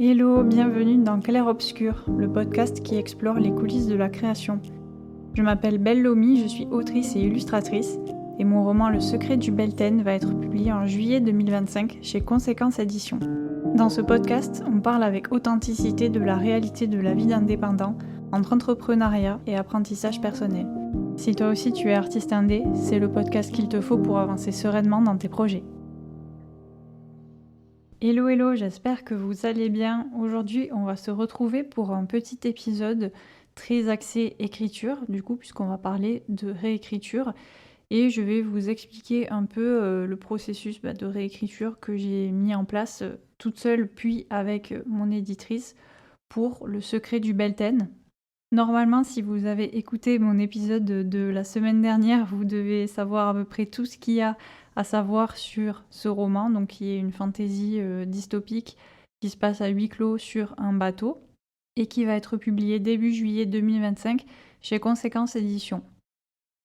Hello, bienvenue dans Clair Obscur, le podcast qui explore les coulisses de la création. Je m'appelle Belle Lomi, je suis autrice et illustratrice, et mon roman Le secret du Belten va être publié en juillet 2025 chez Conséquence Éditions. Dans ce podcast, on parle avec authenticité de la réalité de la vie d'indépendant, entre entrepreneuriat et apprentissage personnel. Si toi aussi tu es artiste indé, c'est le podcast qu'il te faut pour avancer sereinement dans tes projets. Hello, j'espère que vous allez bien. Aujourd'hui, on va se retrouver pour un petit épisode très axé écriture, du coup, puisqu'on va parler de réécriture. Et je vais vous expliquer un peu le processus de réécriture que j'ai mis en place toute seule, puis avec mon éditrice pour Le secret du Belten. Normalement, si vous avez écouté mon épisode de la semaine dernière, vous devez savoir à peu près tout ce qu'il y a à savoir sur ce roman, donc qui est une fantaisie dystopique qui se passe à huis clos sur un bateau et qui va être publié début juillet 2025 chez Conséquence Éditions.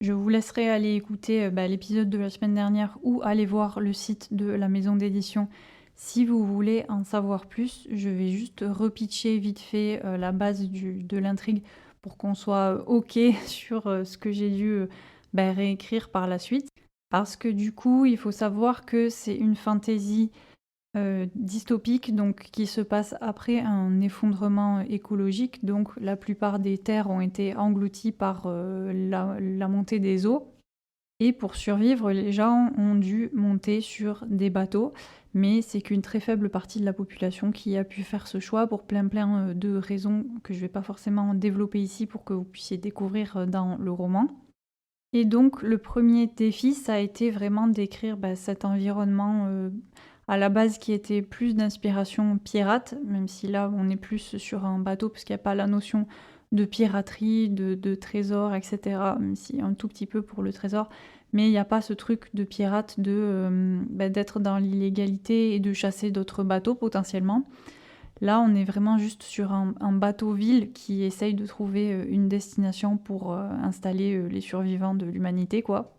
Je vous laisserai aller écouter l'épisode de la semaine dernière ou aller voir le site de la maison d'édition si vous voulez en savoir plus. Je vais juste repitcher vite fait la base de l'intrigue pour qu'on soit OK sur ce que j'ai dû réécrire par la suite. Parce que du coup, il faut savoir que c'est une fantaisie dystopique donc, qui se passe après un effondrement écologique. Donc la plupart des terres ont été englouties par la montée des eaux. Et pour survivre, les gens ont dû monter sur des bateaux. Mais c'est qu'une très faible partie de la population qui a pu faire ce choix pour plein de raisons que je ne vais pas forcément développer ici pour que vous puissiez découvrir dans le roman. Et donc le premier défi, ça a été vraiment d'écrire cet environnement à la base qui était plus d'inspiration pirate, même si là on est plus sur un bateau parce qu'il n'y a pas la notion de piraterie, de trésor, etc. Même si un tout petit peu pour le trésor, mais il n'y a pas ce truc de pirate d'être dans l'illégalité et de chasser d'autres bateaux potentiellement. Là, on est vraiment juste sur un bateau-ville qui essaye de trouver une destination pour installer les survivants de l'humanité, quoi.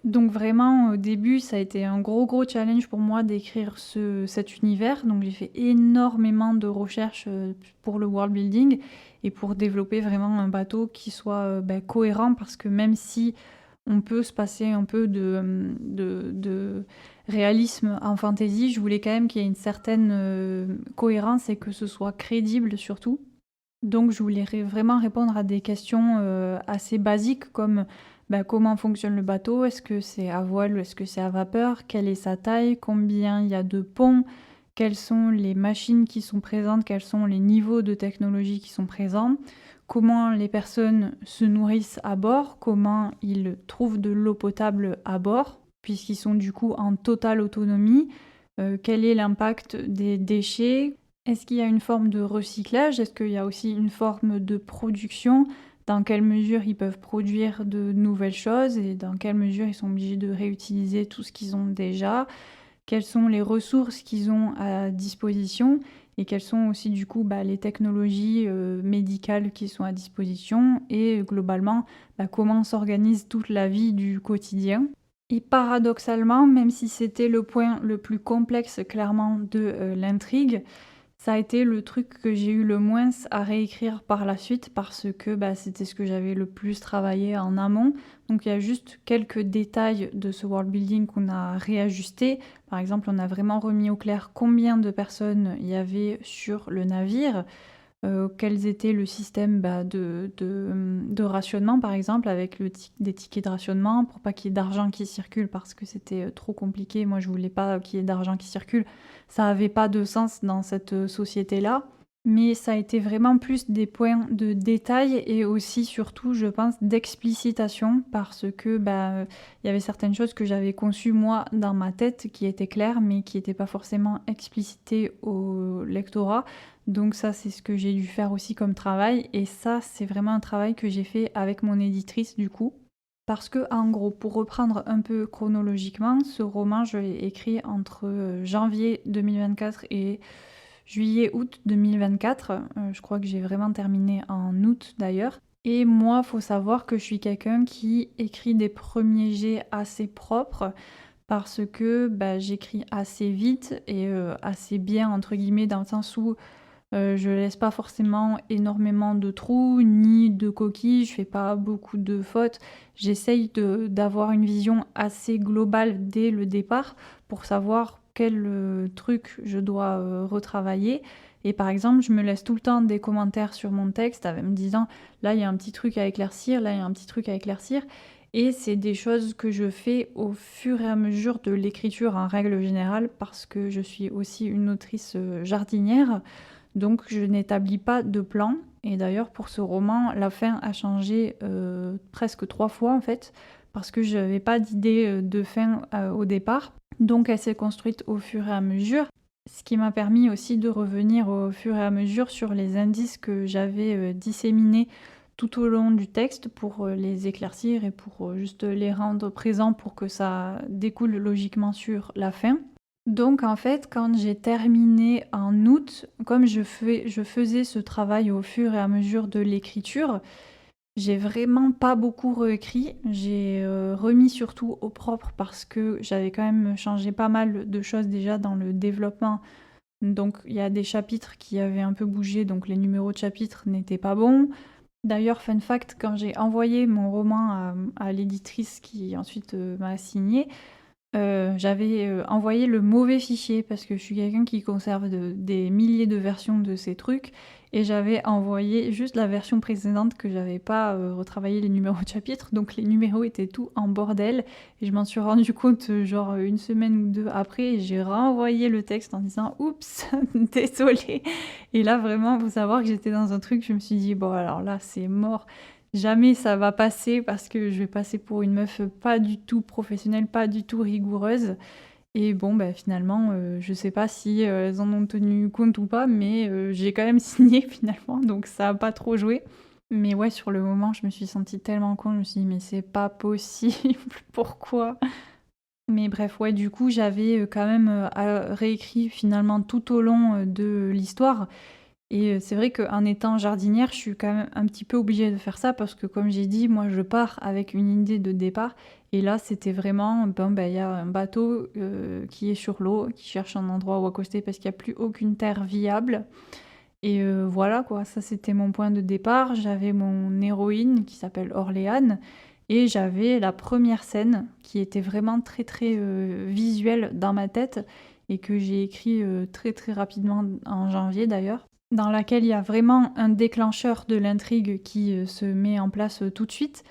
Donc vraiment, au début, ça a été un gros challenge pour moi d'écrire cet univers. Donc j'ai fait énormément de recherches pour le world building et pour développer vraiment un bateau qui soit cohérent, parce que même si on peut se passer un peu de réalisme en fantasy, je voulais quand même qu'il y ait une certaine cohérence et que ce soit crédible surtout. Donc je voulais vraiment répondre à des questions assez basiques comme comment fonctionne le bateau, est-ce que c'est à voile ou est-ce que c'est à vapeur, quelle est sa taille, combien il y a de ponts, quelles sont les machines qui sont présentes, quels sont les niveaux de technologie qui sont présents, comment les personnes se nourrissent à bord, comment ils trouvent de l'eau potable à bord, puisqu'ils sont du coup en totale autonomie, quel est l'impact des déchets, est-ce qu'il y a une forme de recyclage, est-ce qu'il y a aussi une forme de production, dans quelle mesure ils peuvent produire de nouvelles choses et dans quelle mesure ils sont obligés de réutiliser tout ce qu'ils ont déjà, quelles sont les ressources qu'ils ont à disposition et quelles sont aussi du coup les technologies médicales qui sont à disposition et globalement comment s'organise toute la vie du quotidien. Et paradoxalement, même si c'était le point le plus complexe clairement de l'intrigue, ça a été le truc que j'ai eu le moins à réécrire par la suite parce que c'était ce que j'avais le plus travaillé en amont. Donc il y a juste quelques détails de ce world building qu'on a réajusté. Par exemple, on a vraiment remis au clair combien de personnes il y avait sur le navire, quels étaient le système de rationnement par exemple, avec des tickets de rationnement pour pas qu'il y ait d'argent qui circule parce que c'était trop compliqué. Moi je voulais pas qu'il y ait d'argent qui circule, ça avait pas de sens dans cette société-là. Mais ça a été vraiment plus des points de détail et aussi surtout je pense d'explicitation parce que il y avait certaines choses que j'avais conçues moi dans ma tête qui étaient claires mais qui n'étaient pas forcément explicitées au lectorat. Donc ça, c'est ce que j'ai dû faire aussi comme travail. Et ça, c'est vraiment un travail que j'ai fait avec mon éditrice du coup. Parce que, en gros, pour reprendre un peu chronologiquement, ce roman, je l'ai écrit entre janvier 2024 et juillet-août 2024. Je crois que j'ai vraiment terminé en août d'ailleurs. Et moi, faut savoir que je suis quelqu'un qui écrit des premiers jets assez propres parce que j'écris assez vite et assez bien, entre guillemets, dans le sens où Je laisse pas forcément énormément de trous ni de coquilles, je fais pas beaucoup de fautes. J'essaye d'avoir une vision assez globale dès le départ pour savoir quel, truc je dois, retravailler et par exemple, je me laisse tout le temps des commentaires sur mon texte avec me disant: «Là, il y a un petit truc à éclaircir, là, il y a un petit truc à éclaircir» et c'est des choses que je fais au fur et à mesure de l'écriture en règle générale parce que je suis aussi une autrice, jardinière. Donc je n'établis pas de plan et d'ailleurs pour ce roman, la fin a changé, presque 3 fois en fait, parce que j'avais pas d'idée, de fin, au départ. Donc elle s'est construite au fur et à mesure, ce qui m'a permis aussi de revenir au fur et à mesure sur les indices que j'avais, disséminés tout au long du texte pour, les éclaircir et pour, juste les rendre présents pour que ça découle logiquement sur la fin. Donc en fait, quand j'ai terminé en août, comme je faisais ce travail au fur et à mesure de l'écriture, j'ai vraiment pas beaucoup réécrit. J'ai, remis surtout au propre parce que j'avais quand même changé pas mal de choses déjà dans le développement. Donc il y a des chapitres qui avaient un peu bougé, donc les numéros de chapitres n'étaient pas bons. D'ailleurs, fun fact, quand j'ai envoyé mon roman à l'éditrice qui ensuite, m'a signé, j'avais, envoyé le mauvais fichier parce que je suis quelqu'un qui conserve des milliers de versions de ces trucs et j'avais envoyé juste la version précédente que j'avais pas, retravaillé les numéros de chapitres, donc les numéros étaient tout en bordel et je m'en suis rendu compte, genre, 1 semaine ou 2 après et j'ai renvoyé le texte en disant: «Oups, désolée» et là, vraiment, faut savoir que j'étais dans un truc, je me suis dit: «Bon alors là, c'est mort». Jamais ça va passer parce que je vais passer pour une meuf pas du tout professionnelle, pas du tout rigoureuse et bon, bah, finalement, je sais pas si, elles en ont tenu compte ou pas, mais j'ai quand même signé finalement, donc ça a pas trop joué. Mais ouais, sur le moment, je me suis sentie tellement con, je me suis dit: «Mais c'est pas possible, pourquoi?» Mais bref, ouais, du coup, j'avais, quand même, réécrit finalement tout au long, de l'histoire et c'est vrai qu'en étant jardinière, je suis quand même un petit peu obligée de faire ça parce que comme j'ai dit, moi je pars avec une idée de départ et là c'était vraiment, bon, ben, il y a un bateau, qui est sur l'eau, qui cherche un endroit où accoster parce qu'il y a plus aucune terre viable et voilà quoi, ça c'était mon point de départ. J'avais mon héroïne qui s'appelle Orléane et j'avais la première scène qui était vraiment très, très, visuelle dans ma tête et que j'ai écrit, très, très rapidement en janvier d'ailleurs dans laquelle il y a vraiment un déclencheur de l'intrigue qui, se met en place, tout de suite.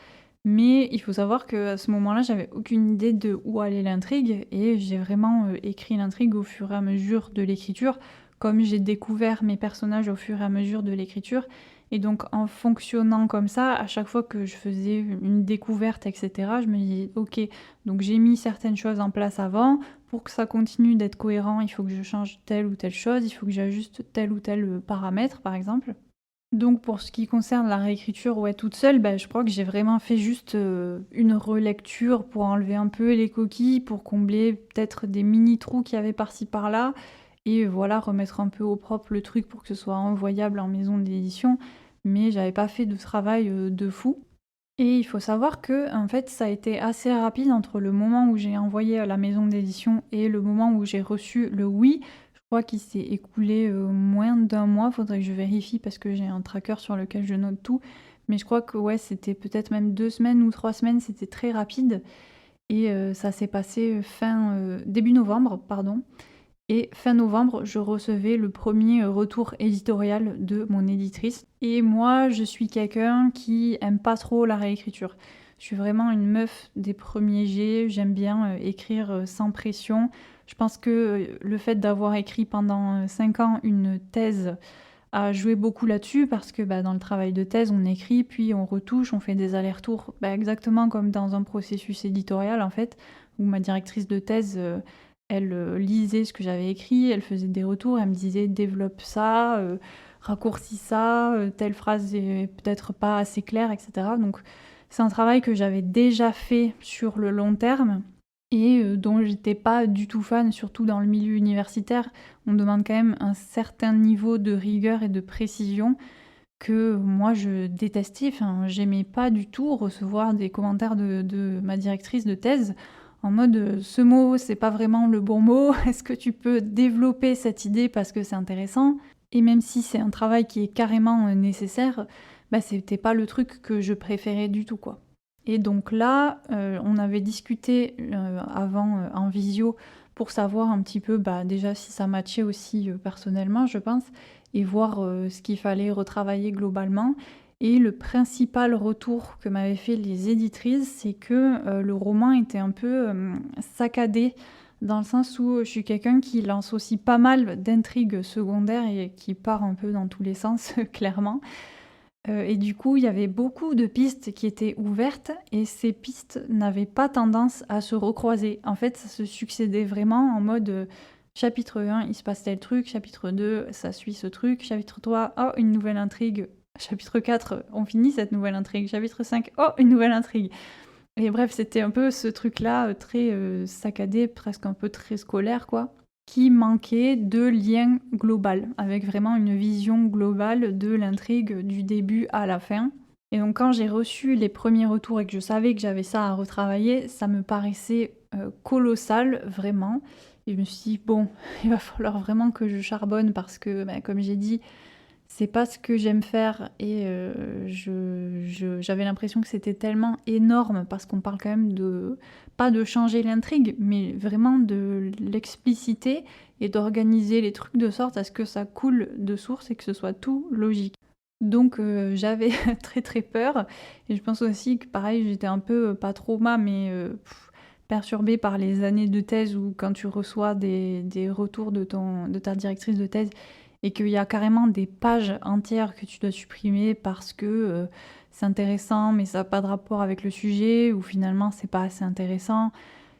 Mais il faut savoir qu'à ce moment-là, j'avais aucune idée de où allait l'intrigue et j'ai vraiment, écrit l'intrigue au fur et à mesure de l'écriture, comme j'ai découvert mes personnages au fur et à mesure de l'écriture et donc en fonctionnant comme ça, à chaque fois que je faisais une découverte et cetera, je me disais: «OK, donc j'ai mis certaines choses en place avant, pour que ça continue d'être cohérent, il faut que je change telle ou telle chose, il faut que j'ajuste tel ou tel, paramètre, par exemple. Donc pour ce qui concerne la réécriture, ouais, toute seule, bah, je crois que j'ai vraiment fait juste, une relecture pour enlever un peu les coquilles, pour combler peut-être des mini trous qu'il y avait par-ci par-là et voilà, remettre un peu au propre le truc pour que ce soit envoyable en maison d'édition. Mais j'avais pas fait de travail, de fou. Et il faut savoir que en fait, ça a été assez rapide entre le moment où j'ai envoyé à la maison d'édition et le moment où j'ai reçu le «oui». Je crois qu'il s'est écoulé, moins d'un mois, faudrait que je vérifie parce que j'ai un tracker sur lequel je note tout. Mais je crois que ouais, c'était peut-être même 2 semaines ou 3 semaines, c'était très rapide et ça s'est passé, début novembre, pardon et fin novembre, je recevais le premier retour éditorial de mon éditrice. Et moi, je suis quelqu'un qui aime pas trop la réécriture. Je suis vraiment une meuf des premiers jets, j'aime bien écrire sans pression. Je pense que le fait d'avoir écrit pendant 5 ans une thèse a joué beaucoup là-dessus parce que bah, dans le travail de thèse, on écrit, puis on retouche, on fait des allers-retours, bah, exactement comme dans un processus éditorial en fait, où ma directrice de thèse, elle lisait ce que j'avais écrit, elle faisait des retours, elle me disait développe ça, raccourcis ça, telle phrase est peut-être pas assez claire, etc. Donc c'est un travail que j'avais déjà fait sur le long terme et dont j'étais pas du tout fan, surtout dans le milieu universitaire. On demande quand même un certain niveau de rigueur et de précision que moi je détestais. Enfin, j'aimais pas du tout recevoir des commentaires de ma directrice de thèse en mode ce mot c'est pas vraiment le bon mot, est-ce que tu peux développer cette idée parce que c'est intéressant? Et même si c'est un travail qui est carrément, nécessaire, bah, c'était pas le truc que je préférais du tout, quoi. Et donc là, on avait discuté, avant, en visio pour savoir un petit peu, bah, déjà si ça matchait aussi, personnellement, je pense et voir, ce qu'il fallait retravailler globalement et le principal retour que m'avaient fait les éditrices, c'est que, le roman était un peu, saccadé dans le sens où je suis quelqu'un qui lance aussi pas mal d'intrigues secondaires et qui part un peu dans tous les sens, clairement. Et du coup, il y avait beaucoup de pistes qui étaient ouvertes et ces pistes n'avaient pas tendance à se recroiser. En fait, ça se succédait vraiment en mode, chapitre 1, il se passe tel truc, chapitre 2, ça suit ce truc, chapitre 3, oh, une nouvelle intrigue, chapitre 4, on finit cette nouvelle intrigue, chapitre 5, oh, une nouvelle intrigue. Et bref, c'était un peu ce truc-là, très, saccadé, presque un peu très scolaire, quoi, qui manquait de lien global, avec vraiment une vision globale de l'intrigue du début à la fin. Et donc quand j'ai reçu les premiers retours et que je savais que j'avais ça à retravailler, ça me paraissait, colossal, vraiment. Et je me suis dit: «Bon, il va falloir vraiment que je charbonne» parce que, bah, comme j'ai dit, c'est pas ce que j'aime faire et j'avais l'impression que c'était tellement énorme parce qu'on parle quand même de pas de changer l'intrigue, mais vraiment de l'expliciter et d'organiser les trucs de sorte à ce que ça coule de source et que ce soit tout logique. Donc j'avais très, très peur et je pense aussi que pareil, j'étais un peu, pas trauma, mais perturbée par les années de thèse où quand tu reçois des retours de ta directrice de thèse et qu'il y a carrément des pages entières que tu dois supprimer parce que c'est intéressant mais ça n'a pas de rapport avec le sujet ou finalement c'est pas assez intéressant.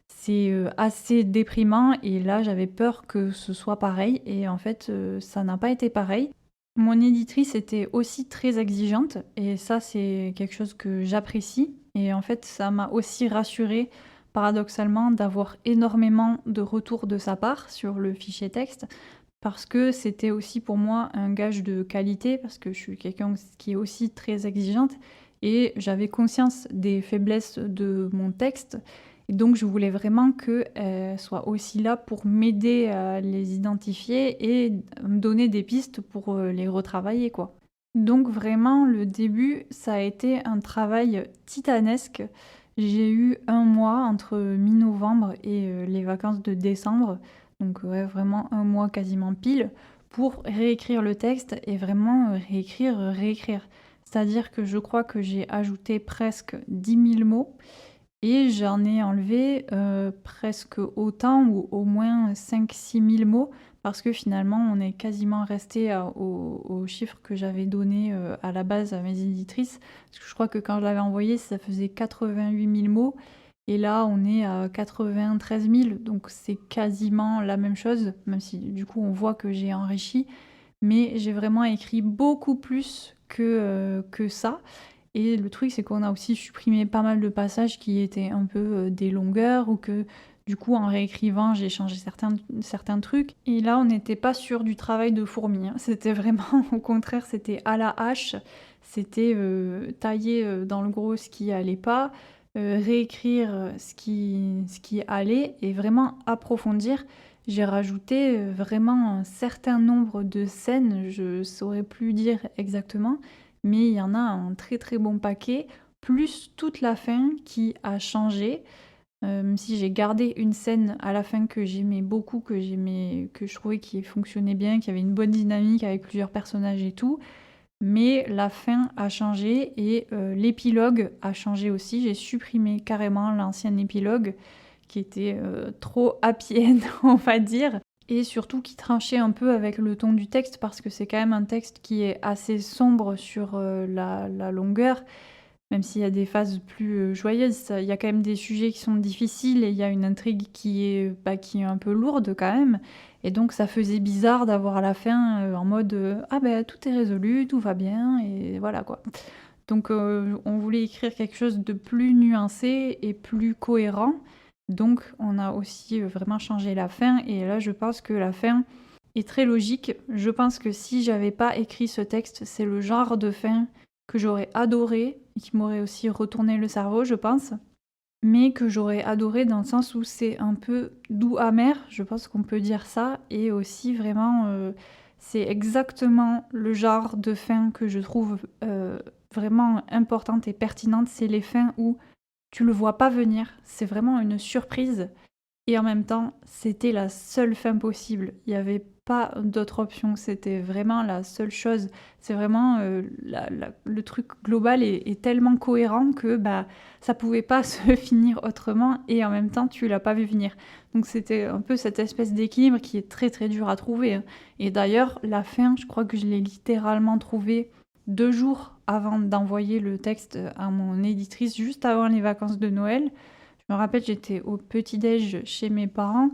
C'est assez déprimant et là j'avais peur que ce soit pareil et en fait ça n'a pas été pareil. Mon éditrice était aussi très exigeante et ça c'est quelque chose que j'apprécie et en fait ça m'a aussi rassurée paradoxalement d'avoir énormément de retours de sa part sur le fichier texte parce que c'était aussi pour moi un gage de qualité, parce que je suis quelqu'un qui est aussi très exigeante et j'avais conscience des faiblesses de mon texte. Et donc je voulais vraiment qu'elle soit aussi là pour m'aider à les identifier et me donner des pistes pour les retravailler, quoi. Donc vraiment, le début, ça a été un travail titanesque. J'ai eu un mois entre mi-novembre et les vacances de décembre donc ouais, vraiment un mois quasiment pile, pour réécrire le texte et vraiment réécrire, réécrire. C'est-à-dire que je crois que j'ai ajouté presque 10 000 mots et j'en ai enlevé presque autant ou au moins 5 000 à 6 000 mots parce que finalement on est quasiment resté au chiffre que j'avais donné à la base à mes éditrices. Parce que je crois que quand je l'avais envoyé, ça faisait 88 000 mots et là, on est à 93 000, donc c'est quasiment la même chose, même si du coup on voit que j'ai enrichi. Mais j'ai vraiment écrit beaucoup plus que ça. Et le truc, c'est qu'on a aussi supprimé pas mal de passages qui étaient un peu des longueurs ou que du coup, en réécrivant, j'ai changé certains trucs. Et là, on n'était pas sur du travail de fourmi, hein. C'était vraiment, au contraire, c'était à la hache. C'était tailler dans le gros ce qui allait pas, réécrire ce qui allait et vraiment approfondir. J'ai rajouté vraiment un certain nombre de scènes, je saurais plus dire exactement, mais il y en a un très très bon paquet, plus toute la fin qui a changé. Même si j'ai gardé une scène à la fin que j'aimais beaucoup, que je trouvais qui fonctionnait bien, qui avait une bonne dynamique avec plusieurs personnages et tout. Mais la fin a changé et l'épilogue a changé aussi. J'ai supprimé carrément l'ancien épilogue qui était trop happy end, on va dire. Et surtout qui tranchait un peu avec le ton du texte parce que c'est quand même un texte qui est assez sombre sur la longueur. Même s'il y a des phases plus joyeuses, il y a quand même des sujets qui sont difficiles et il y a une intrigue qui est un peu lourde quand même. Et donc ça faisait bizarre d'avoir à la fin en mode ah ben tout est résolu, tout va bien et voilà quoi. Donc on voulait écrire quelque chose de plus nuancé et plus cohérent. Donc on a aussi vraiment changé la fin et là je pense que la fin est très logique. Je pense que si j'avais pas écrit ce texte, c'est le genre de fin que j'aurais adoré et qui m'aurait aussi retourné le cerveau, je pense. Mais que j'aurais adoré dans le sens où c'est un peu doux amer, je pense qu'on peut dire ça, et aussi vraiment C'est exactement le genre de fin que je trouve vraiment importante et pertinente. C'est les fins où tu le vois pas venir, c'est vraiment une surprise. Et en même temps, c'était la seule fin possible. Il n'y avait pas d'autre option. C'était vraiment la seule chose. C'est vraiment le truc global est tellement cohérent que bah, ça pouvait pas se finir autrement et en même temps, tu l'as pas vu venir. Donc c'était un peu cette espèce d'équilibre qui est très très dur à trouver, hein. Et d'ailleurs, la fin, je crois que je l'ai littéralement trouvée 2 jours avant d'envoyer le texte à mon éditrice, juste avant les vacances de Noël. Je me rappelle, j'étais au petit-déj chez mes parents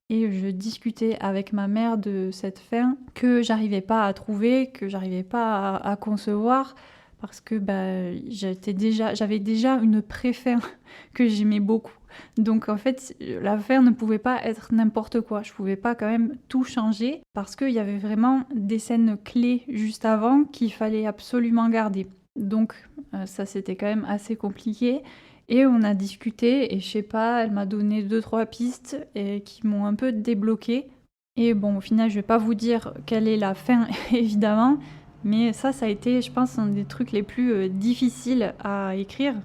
et je discutais avec ma mère de cette fin que j'arrivais pas à trouver, que j'arrivais pas à concevoir parce que bah, j'avais déjà une pré-fin que j'aimais beaucoup. Donc en fait, la fin ne pouvait pas être n'importe quoi. Je pouvais pas quand même tout changer parce qu'il y avait vraiment des scènes clés juste avant qu'il fallait absolument garder. Donc ça, c'était quand même assez compliqué. Et on a discuté et je sais pas, elle m'a donné 2 3 pistes et qui m'ont un peu débloquée. Et bon, au final, je vais pas vous dire quelle est la fin, évidemment, mais ça a été, je pense, un des trucs les plus difficiles à écrire.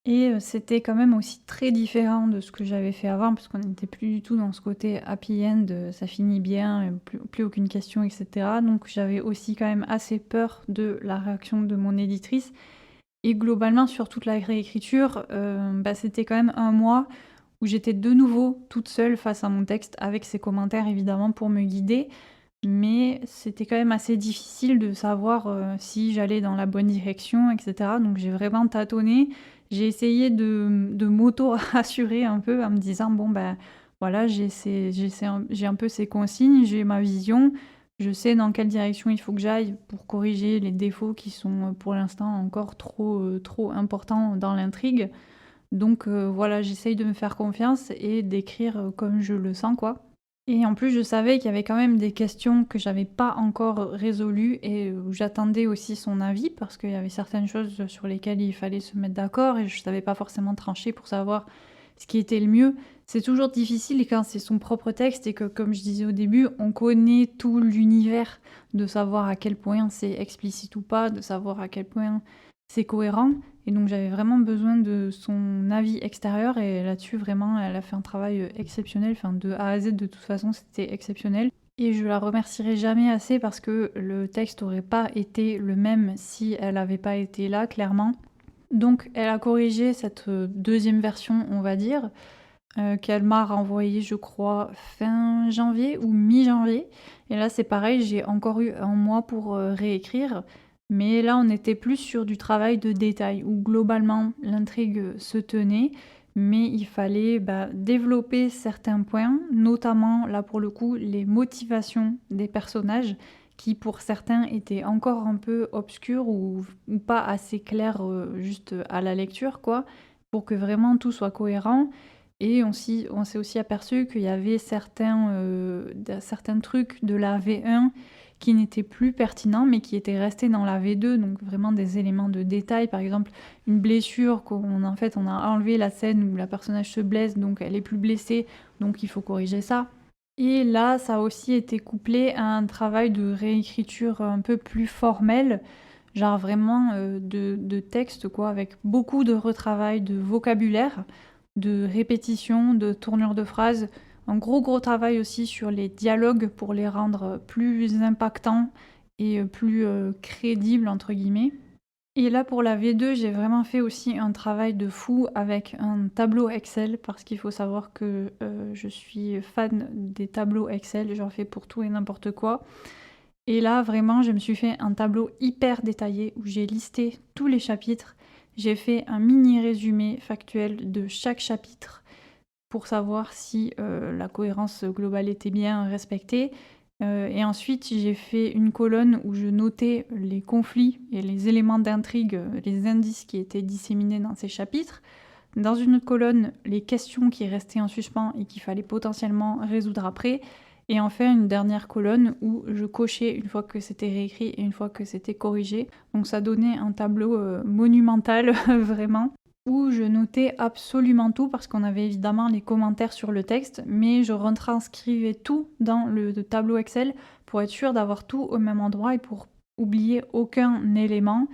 Et c'était quand même aussi très différent de ce que j'avais fait avant, parce qu'on n'était plus du tout dans ce côté happy end, ça finit bien, plus aucune question, etc. Donc j'avais aussi quand même assez peur de la réaction de mon éditrice. Et globalement, sur toute la réécriture, bah, c'était quand même un mois où j'étais de nouveau toute seule face à mon texte, avec ses commentaires évidemment pour me guider. Mais c'était quand même assez difficile de savoir si j'allais dans la bonne direction, etc. Donc j'ai vraiment tâtonné. J'ai essayé de m'auto-rassurer un peu en me disant, bon ben voilà, j'ai un peu ces consignes, j'ai ma vision, je sais dans quelle direction il faut que j'aille pour corriger les défauts qui sont pour l'instant encore trop importants dans l'intrigue. Donc voilà, j'essaye de me faire confiance et d'écrire comme je le sens, quoi. Et en plus, je savais qu'il y avait quand même des questions que j'avais pas encore résolues et où j'attendais aussi son avis parce qu'il y avait certaines choses sur lesquelles il fallait se mettre d'accord et je savais pas forcément trancher pour savoir ce qui était le mieux. C'est toujours difficile quand c'est son propre texte et que, comme je disais au début, on connaît tout l'univers, de savoir à quel point c'est explicite ou pas, de savoir à quel point c'est cohérent. Et donc j'avais vraiment besoin de son avis extérieur et là-dessus vraiment elle a fait un travail exceptionnel, enfin de A à Z de toute façon c'était exceptionnel. Et je la remercierai jamais assez parce que le texte aurait pas été le même si elle avait pas été là clairement. Donc elle a corrigé cette deuxième version on va dire, qu'elle m'a renvoyée je crois fin janvier ou mi-janvier. Et là c'est pareil, j'ai encore eu un mois pour réécrire. Mais là, on était plus sur du travail de détail, où globalement l'intrigue se tenait, mais il fallait développer certains points, notamment là pour le coup les motivations des personnages, qui pour certains étaient encore un peu obscurs ou pas assez clairs juste à la lecture, quoi, pour que vraiment tout soit cohérent. Et on s'est aussi aperçu qu'il y avait certains trucs de la V1 qui n'étaient plus pertinents, mais qui étaient restés dans la V2, donc vraiment des éléments de détail. Par exemple, une blessure, on a enlevé la scène où la personnage se blesse, donc elle est plus blessée, donc il faut corriger ça. Et là, ça a aussi été couplé à un travail de réécriture un peu plus formel, genre vraiment de texte, quoi, avec beaucoup de retravail de vocabulaire, de répétition, de tournure de phrases. Un gros travail aussi sur les dialogues pour les rendre plus impactants et plus crédibles, entre guillemets. Et là, pour la V2, j'ai vraiment fait aussi un travail de fou avec un tableau Excel, parce qu'il faut savoir que je suis fan des tableaux Excel, j'en fais pour tout et n'importe quoi. Et là, vraiment, je me suis fait un tableau hyper détaillé où j'ai listé tous les chapitres. J'ai fait un mini résumé factuel de chaque chapitre pour savoir si la cohérence globale était bien respectée. Et ensuite, j'ai fait une colonne où je notais les conflits et les éléments d'intrigue, les indices qui étaient disséminés dans ces chapitres. Dans une autre colonne, les questions qui restaient en suspens et qu'il fallait potentiellement résoudre après. Et enfin, une dernière colonne où je cochais une fois que c'était réécrit et une fois que c'était corrigé. Donc ça donnait un tableau monumental, vraiment. où je notais absolument tout parce qu'on avait évidemment les commentaires sur le texte, mais je retranscrivais tout dans le tableau Excel pour être sûre d'avoir tout au même endroit et pour oublier aucun élément,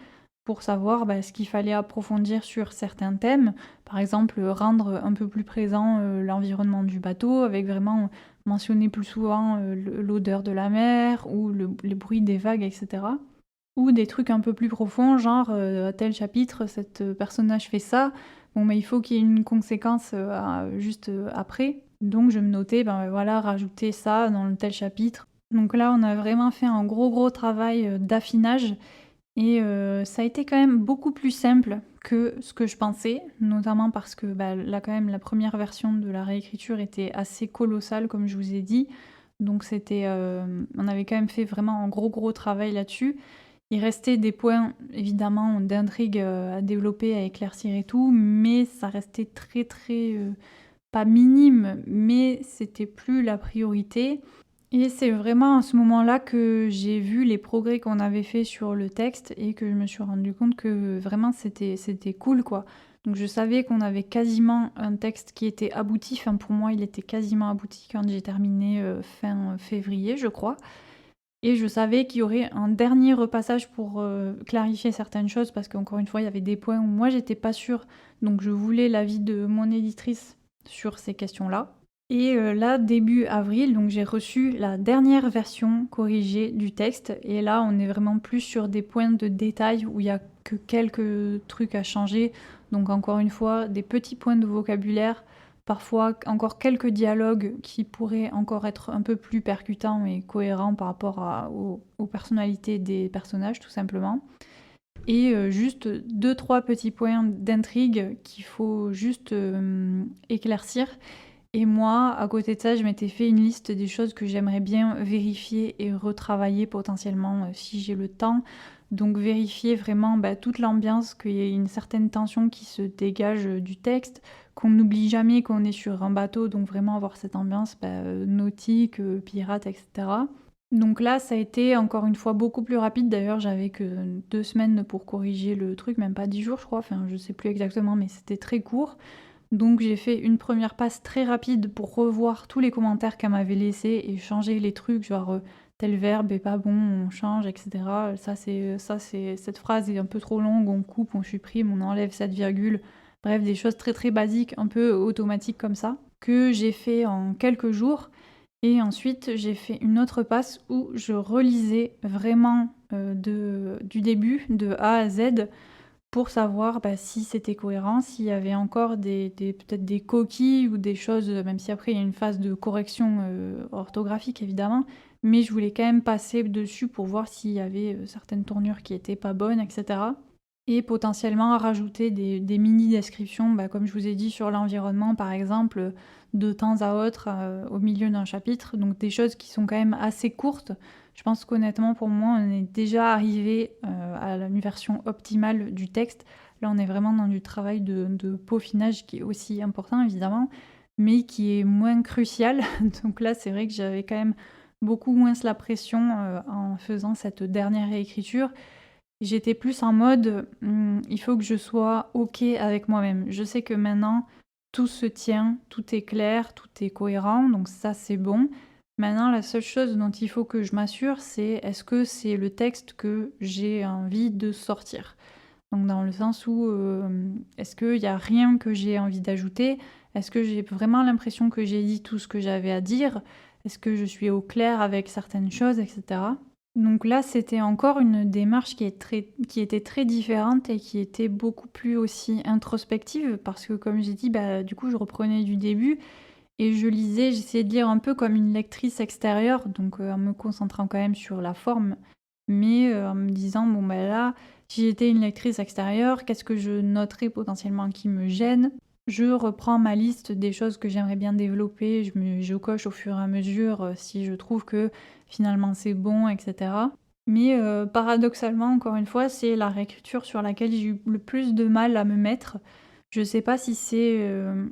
pour savoir ce qu'il fallait approfondir sur certains thèmes. Par exemple, rendre un peu plus présent l'environnement du bateau, avec vraiment mentionner plus souvent l'odeur de la mer ou les bruits des vagues, etc. Ou des trucs un peu plus profonds, genre à tel chapitre, cette personnage fait ça, bon mais il faut qu'il y ait une conséquence juste après. Donc je me notais, voilà, rajouter ça dans le tel chapitre. Donc là, on a vraiment fait un gros travail d'affinage et ça a été quand même beaucoup plus simple que ce que je pensais, notamment parce que là quand même la première version de la réécriture était assez colossale comme je vous ai dit. Donc on avait quand même fait vraiment un gros travail là-dessus. Il restait des points évidemment d'intrigue à développer, à éclaircir et tout, mais ça restait très pas minime, mais c'était plus la priorité. Et c'est vraiment à ce moment-là que j'ai vu les progrès qu'on avait fait sur le texte et que je me suis rendu compte que vraiment c'était cool quoi. Donc je savais qu'on avait quasiment un texte qui était abouti, enfin pour moi il était quasiment abouti quand j'ai terminé fin février je crois. Et je savais qu'il y aurait un dernier repassage pour clarifier certaines choses parce qu'encore une fois il y avait des points où moi j'étais pas sûre, donc je voulais l'avis de mon éditrice sur ces questions-là. Et là, début avril, donc j'ai reçu la dernière version corrigée du texte. Et là, on est vraiment plus sur des points de détail où il y a que quelques trucs à changer. Donc encore une fois, des petits points de vocabulaire, parfois encore quelques dialogues qui pourraient encore être un peu plus percutants et cohérents par rapport aux personnalités des personnages, tout simplement. Et juste deux, trois petits points d'intrigue qu'il faut juste éclaircir. Et moi, à côté de ça, je m'étais fait une liste des choses que j'aimerais bien vérifier et retravailler potentiellement si j'ai le temps. Donc vérifier vraiment toute l'ambiance, qu'il y ait une certaine tension qui se dégage du texte, qu'on n'oublie jamais qu'on est sur un bateau, donc vraiment avoir cette ambiance nautique, pirate, etc. Donc là, ça a été encore une fois beaucoup plus rapide. D'ailleurs, j'avais que 2 semaines pour corriger le truc, même pas 10 jours, je crois. Enfin, je sais plus exactement, mais c'était très court. Donc j'ai fait une première passe très rapide pour revoir tous les commentaires qu'elle m'avait laissés et changer les trucs, genre tel verbe est pas bon, on change, etc. Cette phrase est un peu trop longue, on coupe, on supprime, on enlève cette virgule. Bref, des choses très basiques, un peu automatiques comme ça, que j'ai fait en quelques jours. Et ensuite, j'ai fait une autre passe où je relisais vraiment du début, de A à Z, pour savoir si c'était cohérent, s'il y avait encore peut-être des coquilles ou des choses, même si après il y a une phase de correction orthographique évidemment, mais je voulais quand même passer dessus pour voir s'il y avait certaines tournures qui étaient pas bonnes, etc. Et potentiellement rajouter des mini-descriptions, comme je vous ai dit sur l'environnement par exemple, de temps à autre au milieu d'un chapitre, donc des choses qui sont quand même assez courtes. Je pense qu'honnêtement, pour moi, on est déjà arrivé à une version optimale du texte. Là, on est vraiment dans du travail de peaufinage qui est aussi important, évidemment, mais qui est moins crucial. Donc là, c'est vrai que j'avais quand même beaucoup moins la pression en faisant cette dernière réécriture. J'étais plus en mode, il faut que je sois OK avec moi-même. Je sais que maintenant, tout se tient, tout est clair, tout est cohérent, donc ça, c'est bon. Maintenant, la seule chose dont il faut que je m'assure, c'est est-ce que c'est le texte que j'ai envie de sortir? Donc dans le sens où, est-ce qu'il y a rien que j'ai envie d'ajouter? Est-ce que j'ai vraiment l'impression que j'ai dit tout ce que j'avais à dire? Est-ce que je suis au clair avec certaines choses, etc. Donc là, c'était encore une démarche qui était très différente et qui était beaucoup plus aussi introspective parce que comme j'ai dit, du coup, je reprenais du début et je lisais, j'essayais de lire un peu comme une lectrice extérieure, donc en me concentrant quand même sur la forme, mais en me disant, bon là, si j'étais une lectrice extérieure, qu'est-ce que je noterais potentiellement qui me gêne? Je reprends ma liste des choses que j'aimerais bien développer, je coche au fur et à mesure si je trouve que finalement c'est bon, etc. Mais paradoxalement, encore une fois, c'est la réécriture sur laquelle j'ai eu le plus de mal à me mettre. Je sais pas si c'est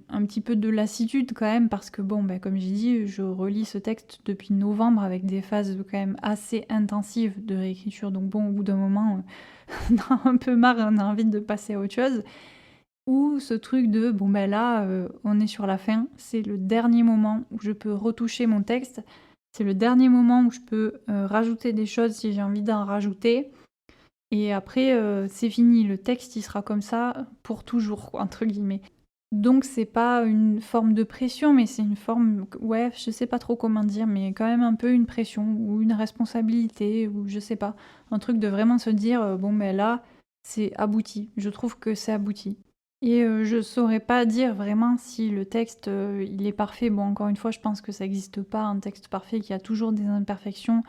un petit peu de lassitude quand même, parce que bon, comme j'ai dit, je relis ce texte depuis novembre avec des phases quand même assez intensives de réécriture. Donc bon, au bout d'un moment, on a un peu marre, on a envie de passer à autre chose. ou ce truc de bon ben là, on est sur la fin, c'est le dernier moment où je peux retoucher mon texte, c'est le dernier moment où je peux, rajouter des choses si j'ai envie d'en rajouter et après, c'est fini. Le texte, il sera comme ça pour toujours quoi, entre guillemets. Donc c'est pas une forme de pression, mais c'est une forme ouais, je sais pas trop comment dire, mais quand même un peu une pression ou une responsabilité ou je sais pas. Un truc de vraiment se dire, «Bon, ben là, c'est abouti». Je trouve que c'est abouti et je saurais pas dire vraiment si le texte, il est parfait. Bon, encore une fois, je pense que ça existe pas un texte parfait, qu'il y a toujours des imperfections,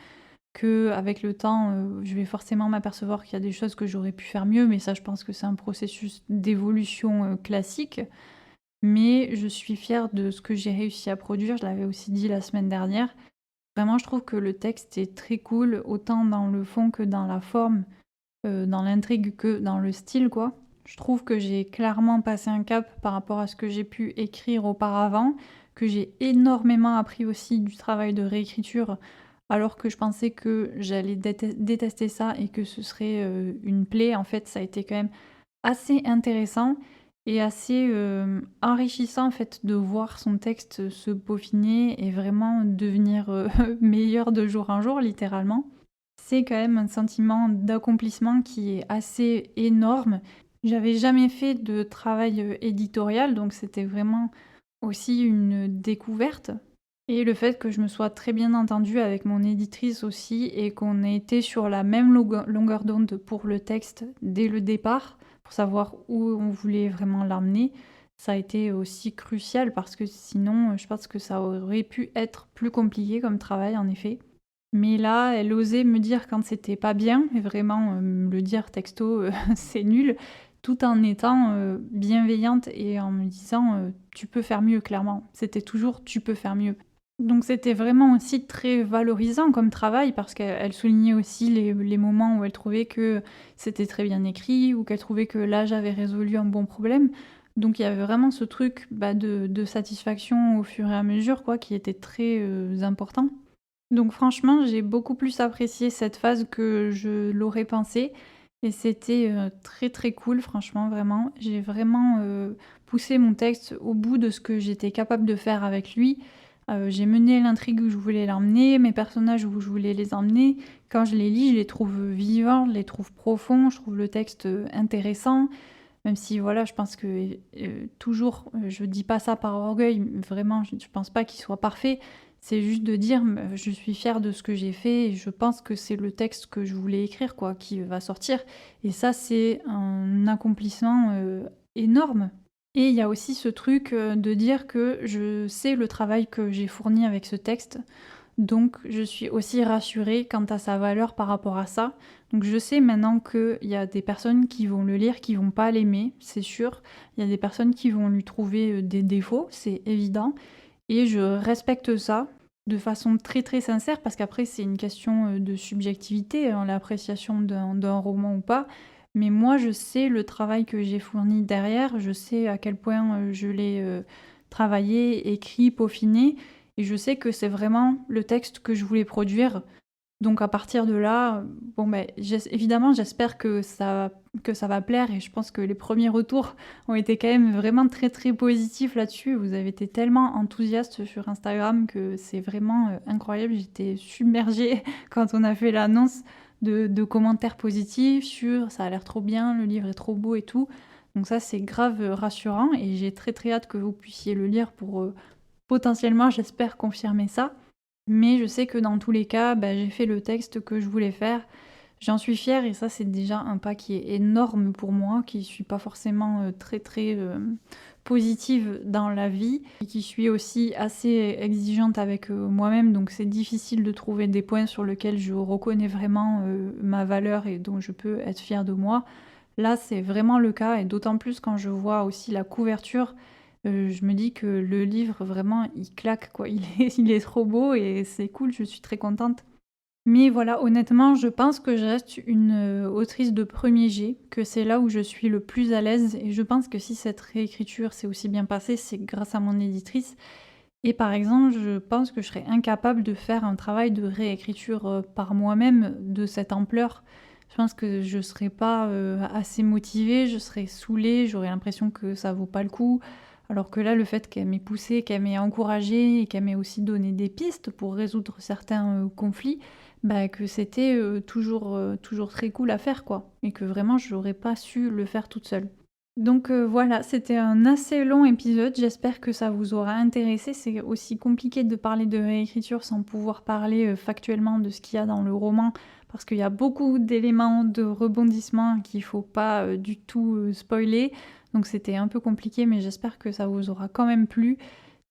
qu'avec le temps, je vais forcément m'apercevoir qu'il y a des choses que j'aurais pu faire mieux, mais ça, je pense que c'est un processus d'évolution, classique. Mais je suis fière de ce que j'ai réussi à produire, je l'avais aussi dit la semaine dernière. Vraiment, je trouve que le texte est très cool, autant dans le fond que dans la forme, dans l'intrigue que dans le style, quoi. Je trouve que j'ai clairement passé un cap par rapport à ce que j'ai pu écrire auparavant, que j'ai énormément appris aussi du travail de réécriture, alors que je pensais que j'allais détester ça et que ce serait, une plaie. En fait, ça a été quand même assez intéressant et assez, enrichissant en fait de voir son texte se peaufiner et vraiment devenir, meilleur de jour en jour littéralement. C'est quand même un sentiment d'accomplissement qui est assez énorme. J'avais jamais fait de travail, éditorial donc c'était vraiment aussi une découverte et le fait que je me sois très bien entendue avec mon éditrice aussi et qu'on ait été sur la même longueur d'onde pour le texte dès le départ, pour savoir où on voulait vraiment l'emmener, ça a été aussi crucial parce que sinon, je pense que ça aurait pu être plus compliqué comme travail en effet. Mais là, elle osait me dire quand c'était pas bien et vraiment, me le dire texto, «C'est nul», tout en étant, bienveillante et en me disant, «Tu peux faire mieux», clairement. C'était toujours: «Tu peux faire mieux». Donc c'était vraiment aussi très valorisant comme travail parce qu'elle soulignait aussi les moments où elle trouvait que c'était très bien écrit ou qu'elle trouvait que là j'avais résolu un bon problème. Donc il y avait vraiment ce truc, bah, de satisfaction au fur et à mesure quoi, qui était très, important. Donc franchement, j'ai beaucoup plus apprécié cette phase que je l'aurais pensé et c'était, très, très cool franchement, vraiment. J'ai vraiment, poussé mon texte au bout de ce que j'étais capable de faire avec lui. J'ai mené l'intrigue où je voulais l'emmener, mes personnages où je voulais les emmener. Quand je les lis, je les trouve, vivants, je les trouve profonds, je trouve le texte, intéressant. Même si voilà, je pense que, toujours, je dis pas ça par orgueil, vraiment je pense pas qu'il soit parfait. C'est juste de dire, je suis fière de ce que j'ai fait et je pense que c'est le texte que je voulais écrire quoi, qui va sortir et ça c'est un accomplissement, énorme et il y a aussi ce truc, de dire que je sais le travail que j'ai fourni avec ce texte. Donc je suis aussi rassurée quant à sa valeur par rapport à ça. Donc je sais maintenant qu'il y a des personnes qui vont le lire, qui vont pas l'aimer, c'est sûr. Il y a des personnes qui vont lui trouver, des défauts, c'est évident et je respecte ça de façon très, très sincère parce qu'après c'est une question, de subjectivité, hein, l'appréciation d'un roman ou pas. Mais moi je sais le travail que j'ai fourni derrière, je sais à quel point, je l'ai, travaillé, écrit, peaufiné et je sais que c'est vraiment le texte que je voulais produire. Donc à partir de là, bon, ben évidemment j'espère que ça va plaire et je pense que les premiers retours ont été quand même vraiment très, très positifs là-dessus. Vous avez été tellement enthousiastes sur Instagram que c'est vraiment, incroyable. J'étais submergée quand on a fait l'annonce de commentaires positifs sur: «Ça a l'air trop bien, le livre est trop beau» et tout. Donc ça, c'est grave, rassurant et j'ai très, très hâte que vous puissiez le lire pour, potentiellement, j'espère confirmer ça. Mais je sais que dans tous les cas, bah, j'ai fait le texte que je voulais faire. J'en suis fière et ça, c'est déjà un pas qui est énorme pour moi, qui suis pas forcément, très, très, positive dans la vie et qui suis aussi assez exigeante avec, moi-même. Donc c'est difficile de trouver des points sur lesquels je reconnais vraiment, ma valeur et dont je peux être fière de moi. Là, c'est vraiment le cas et d'autant plus quand je vois aussi la couverture, je me dis que le livre vraiment il claque quoi. Il est trop beau et c'est cool, je suis très contente. Mais voilà, honnêtement, je pense que je reste une, autrice de premier jet, que c'est là où je suis le plus à l'aise et je pense que si cette réécriture s'est aussi bien passée, c'est grâce à mon éditrice et par exemple, je pense que je serais incapable de faire un travail de réécriture, par moi-même de cette ampleur. je pense que je serais pas, assez motivée, je serais saoulée, j'aurais l'impression que ça vaut pas le coup. Alors que là, le fait qu'elle m'ait poussée, qu'elle m'ait encouragée et qu'elle m'ait aussi donné des pistes pour résoudre certains, conflits, bah, que c'était, toujours très cool à faire, quoi, et que vraiment j'aurais pas su le faire toute seule. Donc voilà, c'était un assez long épisode, j'espère que ça vous aura intéressé. C'est aussi compliqué de parler de réécriture sans pouvoir parler, factuellement de ce qu'il y a dans le roman, parce qu'il y a beaucoup d'éléments de rebondissement qu'il faut pas, du tout, spoiler. Donc c'était un peu compliqué, mais j'espère que ça vous aura quand même plu.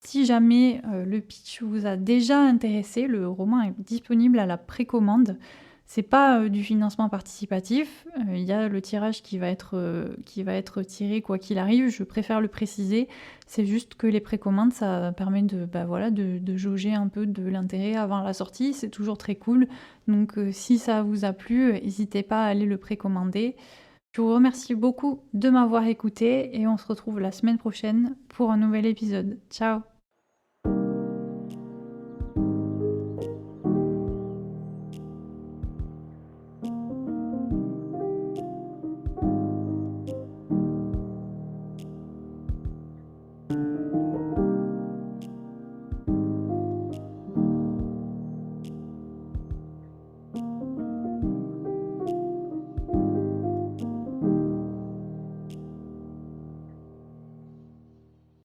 Si jamais, le pitch vous a déjà intéressé, le roman est disponible à la précommande. C'est pas, du financement participatif, il y a le tirage qui va être tiré quoi qu'il arrive, je préfère le préciser. C'est juste que les précommandes, ça permet de, bah, voilà, de jauger un peu de l'intérêt avant la sortie, c'est toujours très cool. Donc si ça vous a plu, hésitez pas à aller le précommander. Je vous remercie beaucoup de m'avoir écouté et on se retrouve la semaine prochaine pour un nouvel épisode. Ciao!